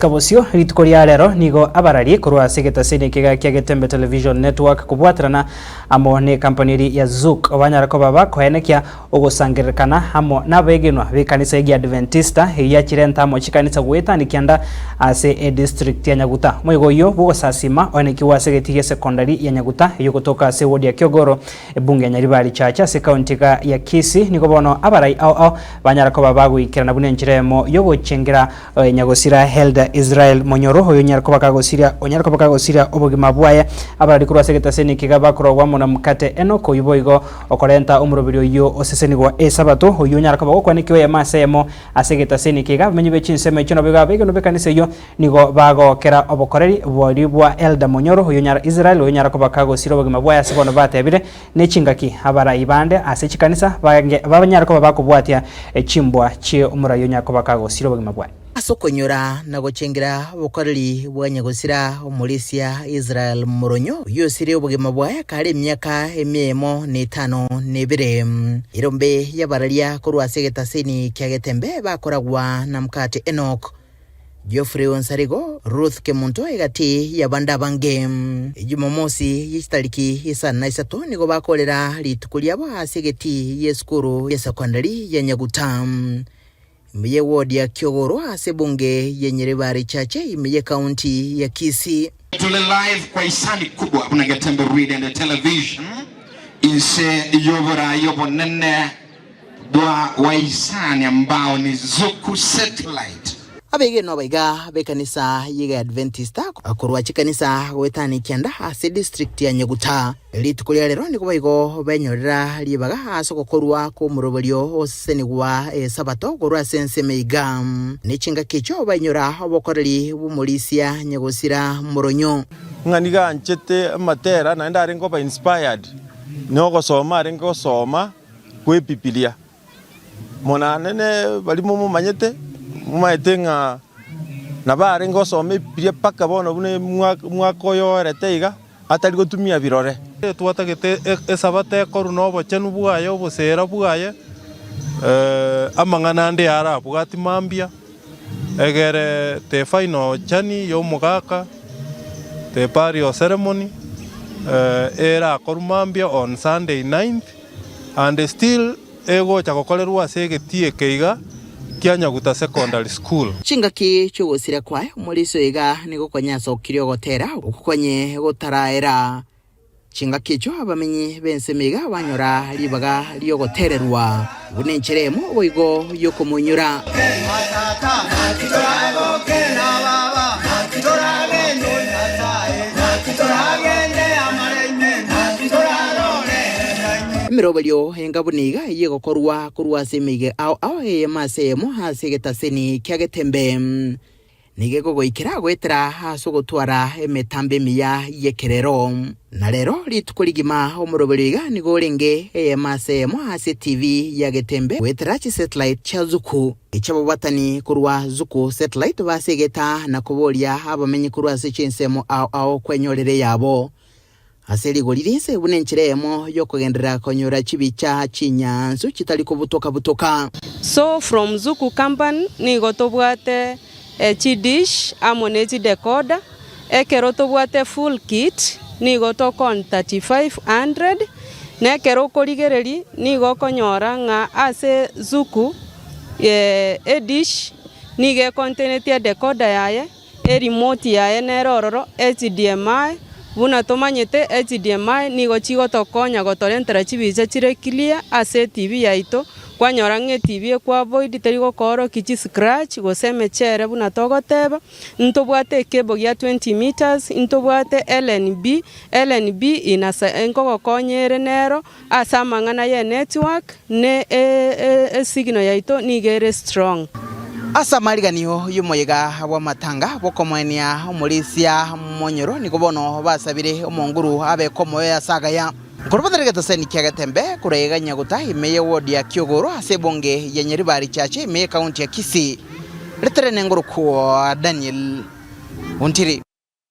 Kabosio ritukoria rero nigo abarari kurwa segeta sene kiga kia Getembe Television Network kubwatirana amo ne company ya Zouk obanyara ko baba koenekia ogosangirikana hamo nabegenwa bekanisa ya Adventista ya chirenta amo chikanisa gweta nikianda ase e district ya Nyaguta moigoyo bugosasima onekiwa segeti secondary ya Nyaguta yo kutoka ase ward ya Kyogoro bunge ya Nyaribari chacha se county ya Kisii niko bono abarai au banyara ko baba gwikirana bune njiremo yo gochengera Nyagosira held Israel Monyoro hoyo nyarko bakagosiria obugima bwaye abarari kurwa segeta sene kiga bakorwa mona mukate enoko yuboigo okorenta umurobiri yo osesenigwa esabato hoyo nyarko bagokwa nikiwe masemo asegeta sene kiga menyi bechinseme cyo nabiga bego bekanise yo nigo bagokera obokoreri bwari bwa Elda Monyoro hoyo nyara Israel hoyo nyarko bakagosiria obugima bwaye asibono batebire necingaki abarai bande asechikanisa babanyarko bakubwatia echimbwa che umurayo nyarko bakagosiria obugima bwaye asokonyora na gochengera bokoreri bwa Nyagosira omulisia Israel Moronyo yosire obugema bwaye kare myaka emiemo n'itano n'ebire irombe y'abararia kurwa segeta seni kya Getembe bakoragwa na mukate Enoch Geoffrey Onsarigo Ruth Kemunto egati yabanda bange Jumamosi yitariki isa na isato nigo bakorera litukulia bwa segeti yeskuru ya secondary ya Nyaguta Miye ward ya Kyogoro ase bunge ya Nyaribari chache miye county ya Kisii. Tule live kwa isani kubwa kuna Getembe Read and Television inse yobora yobonene bwa waisani ambao ni Zuku Satellite. Abege no baiga bekanisa yiga Adventista akorwa chikanisa wetani kianda ase district ya Nyaguta litukulia rero niko baigo benyorera libaga asokokorwa ko murobolyo osenigwa sabato korwa sense meiga nichinga kicho banyora obokoreri bumulisia Nyagosira Moronyo nganiga nchete matera na ndari ngo ba inspired noko soma rengo soma kwe Biblia mona nene bali mu manyete mumaitenga nabare ngo some Biblia paka bono bune mwakoyo reteiga atari gotumia birore twatagete esabate koruno bochenu bwayo bosera bwaye amangana ndi ara bugati mambia egere te final chani yo mugaka te pario ceremony era korumambia on Sunday 9th and still ego chakokolerwa segetie keiga kia Nyaguta Secondary School. Chingaki chugosira kwayo muliso iga nigo konyaso kiriogotera ukukonye gotaraera. Chingaki cho abamenyi bensemiga banyora libaga liogotererwa. Bunencheremo boigo yokomunyura. Mirobelyo engabuniga yego kurwa semige au masemo hasegeta seni kya Getembe nige gogoikira gwetera hasogotwara emetambe miya yekerero na rero litukuligima omurobeliga nigo renge masemo hase TV ya Getembe gwetera chi satellite cha Zuku ichabo batani kurwa Zuku satellite basegeta na kubolia abamenyi kurwa sechinsemo au kwenyorere yabo Aseli golirinse bunencheremo yokogendera konyora chibicha chinyanzu kitali kubutoka So from Zuku company ni gotobwate chidish amoneti decoder ekero tobwate full kit ni gotokon 3500 nekero korigereri ni gokonyora nga ase Zuku edish ni ge contentia decoder yaye remote yaye nerororo HDMI Buna tomanyete HDMI nigo chigo tokonya gotorentera chibicha chire clear ase TV yaito kwanyora nge TV kwa void terigo koro kichi scratch goseme chere buna togoteba ntobwate kebo ya 20 meters ntobwate LNB inasa enko konyere nero asamangana ye network ne signal yaito nigere strong Asa mariganiyo yumoyega wa matanga bokomwania omulisia Monyoro nikobono basabire omonguru abe komo ya saga ya Korobadregeta seni kya Getembe kurega Nyaguta imeye ward ya Kyogoro ase bonge ya Nyaribari chache imeye county ya Kisii Letere nenguru kwa Daniel Untiri